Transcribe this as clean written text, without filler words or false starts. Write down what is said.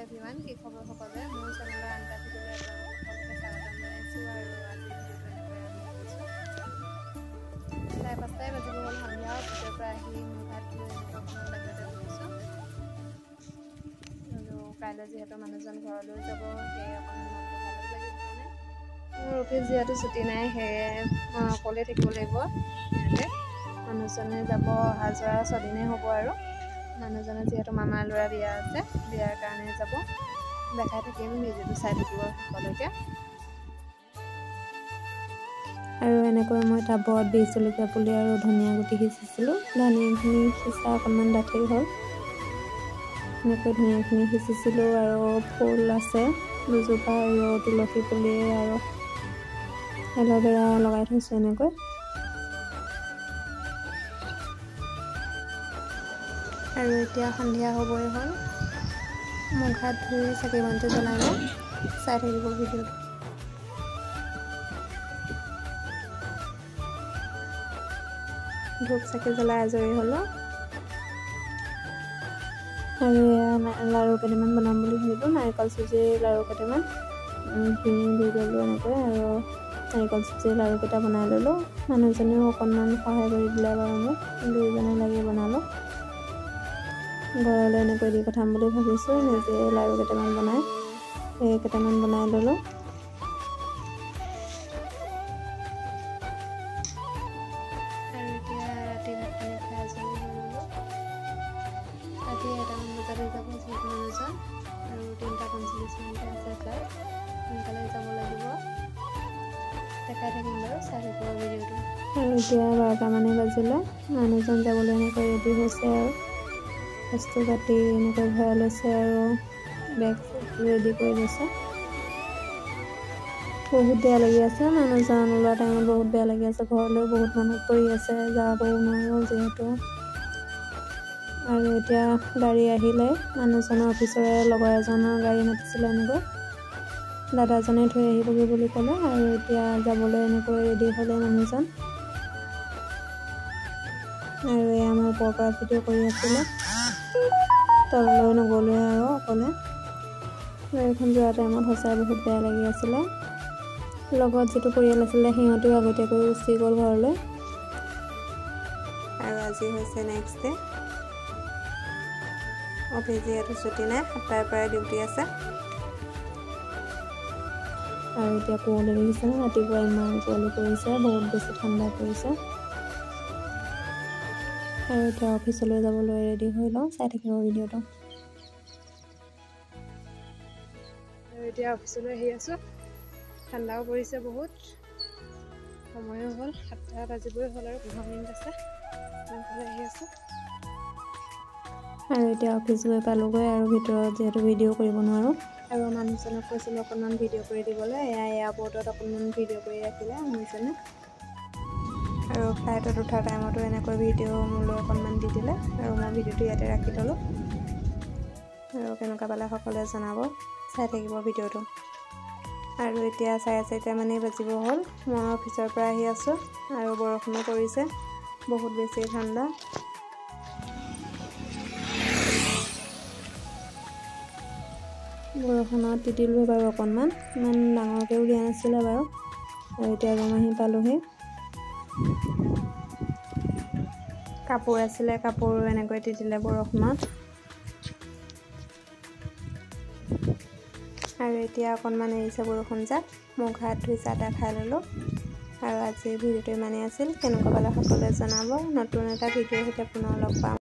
Everyone, কি খবৰ সকলোৰে? মোৰ চেনেলৰ আন এটা ভিডিঅ'লৈ আপোনালোকক সকলোকে স্বাগতম জনাইছোঁ। আৰু আজি ভিডিঅ'টো এনেকৈ আৰম্ভ কৰিছোঁ। প্ৰায় 5টাই বাজিব হ'ল সন্ধিয়া। অফিচৰ পৰা আহি মুখ হাত ধুই এনেকৈ বাহিৰতে বহিছোঁ। আৰু কাইলৈ যিহেতু মানুহজন ঘৰলৈ যাব, সেয়ে অকণমান মনটো ভালো লাগি থকা নাই। মোৰ অফিচ যিহেতু ছুটি নাই, সেয়ে মই অকলে থাকিব লাগিব ইয়াতে। মানুহজনে যাব, অহা যোৱা 6 দিনেই হ'ব। আৰু মানুহজনে যিহেতু মামাৰ ল'ৰা বিয়া আছে, বিয়াৰ কাৰণে যাব। দেখাই থাকিম, ভিডিঅ'টো চাই থাকিব শেষলৈকে। আৰু এনেকৈ মই টাবত বি জলকীয়া পুলি আৰু ধনিয়া গুটি সিঁচিছিলোঁ। ধনিয়াখিনি সিঁচা অকণমান ডাঠেই হ'ল। এনেকৈ ধনিয়াখিনি সিঁচিছিলোঁ। আৰু ফুল আছে দুজোপা, আৰু তুলসী পুলি আৰু এল'ভেৰা লগাই থৈছোঁ এনেকৈ। আৰু এতিয়া সন্ধিয়া হ'বই হ'ল। মুখ হাত ধুই চাকি বন্তি জ্বলাই লওঁ। চাই থাকিব ভিডিঅ'টো। ধূপ চাকি জ্বলাই আজৰি হ'লোঁ। আৰু এয়া লাড়ু কেইটামান বনাম বুলি ভাবিলোঁ। নাৰিকল চুজিৰ লাড়ু কেইটামান ঘি দি ল'লোঁ এনেকৈ, আৰু নাৰিকল চুজিৰ লাড়ু কেইটা বনাই ল'লোঁ। মানুহজনেও অকণমান সহায় কৰি দিলে বাৰু মোক, দুয়োজনে লাগি বনালোঁ। ঘৰলৈ এনেকৈ দি পঠাম বুলি ভাবিছোঁ, নিজে লাড়ু কেইটামান বনাই। সেই কেইটামান বনাই ল'লোঁ। আৰু এতিয়া ৰাতি ভাত পানী খাই আজৰি হৈ ল'লোঁ। ৰাতি 1টামান বজাত হৈ যাব যিহেতু মানুহজন, আৰু 3:45 মিনিট আছে ফ্লাইট। সোনকালে যাব লাগিব। দেখাই থাকিম বাৰু, চাই থাকিব ভিডিঅ'টো। আৰু এতিয়া 12টামানেই বাজিলে। মানুহজন যাবলৈ এনেকৈ ৰেডি হৈছে, আৰু বস্তু পাতি এনেকৈ ভৰাই লৈছে, আৰু বেগ ৰেডি কৰি লৈছে। বহুত বেয়া লাগি আছে, মানুহজন ওলোৱা টাইমত বহুত বেয়া লাগি আছে। ঘৰলৈও বহুত মনত পৰি আছে, যাবও নোৱাৰোঁ যিহেতু। আৰু এতিয়া গাড়ী আহিলে, মানুহজনৰ অফিচৰে লগৰ এজনৰ গাড়ী মাতিছিলে এনেকৈ। দাদাজনে থৈ আহিবগৈ বুলি ক'লে। আৰু এতিয়া যাবলৈ এনেকৈ ৰেডি হ'লে মানুহজন। আৰু এয়া মই ওপৰৰ পৰা ভিডিঅ' কৰি আছিলে, তললৈ নগ'লোৱে আৰু অকলে। গাড়ীখন যোৱা টাইমত সঁচাই বহুত বেয়া লাগি আছিলে। লগত যিটো পৰিয়াল আছিলে, সিহঁতেও আগতীয়াকৈ গুচি গ'ল ঘৰলৈ। আৰু আজি হৈছে নেক্সট ডে। অফিচ যিহেতু ছুটি নাই, 7টাৰ পৰাই ডিউটি আছে। আৰু এতিয়া কুঁৱলী দেখিছে, ৰাতিপুৱা ইমান কুঁৱলী পৰিছে, বহুত বেছি ঠাণ্ডা পৰিছে। আৰু এতিয়া অফিচলৈ যাবলৈ ৰেডি হৈ লওঁ, চাই থাকিব ভিডিঅ'টো। আৰু এতিয়া অফিচলৈ আহি আছোঁ। ঠাণ্ডাও পৰিছে বহুত। সময়ো হ'ল, 7টা বাজিবই হ'ল, আৰু 15 মিনিট আছে। সোনকালে আহি আছোঁ। আৰু এতিয়া অফিচ গৈ পালোঁগৈ। আৰু ভিতৰত যিহেতু ভিডিঅ' কৰিব নোৱাৰোঁ, আৰু মানুহজনক কৈছিলোঁ অকণমান ভিডিঅ' কৰি দিবলৈ। এয়াৰপৰ্টত অকণমান ভিডিঅ' কৰি ৰাখিলে মানুহজনে। আৰু ফ্লাইটত উঠাৰ টাইমতো এনেকৈ ভিডিঅ' মোলৈ অকণমান দি দিলে, আৰু মই ভিডিঅ'টো ইয়াতে ৰাখি থ'লোঁ। আৰু কেনেকুৱা পালে সকলোৱে জনাব, চাই থাকিব ভিডিঅ'টো। আৰু এতিয়া 4:30মানেই বাজিব হ'ল। মই অফিচৰ পৰা আহি আছোঁ, আৰু বৰষুণো পৰিছে, বহুত বেছি ঠাণ্ডা। বৰষুণত তিতিলোঁ বাৰু অকণমান, ইমান ডাঙৰকৈও দিয়া নাছিলে বাৰু। আৰু এতিয়া ৰুম আহি পালোঁহি। কাপোৰ আছিলে, কাপোৰো এনেকৈ তিতিলে বৰষুণত। আৰু এতিয়া অকণমান এৰিছে বৰষুণ যাক। মুখ হাত ধুই চাহ তাহ খাই ল'লোঁ। আৰু আজিৰ ভিডিঅ'টো ইমানেই আছিল। কেনেকুৱা পালে সকলোৱে জনাব। নতুন এটা ভিডিঅ'ৰ সৈতে পুনৰ লগ পাম।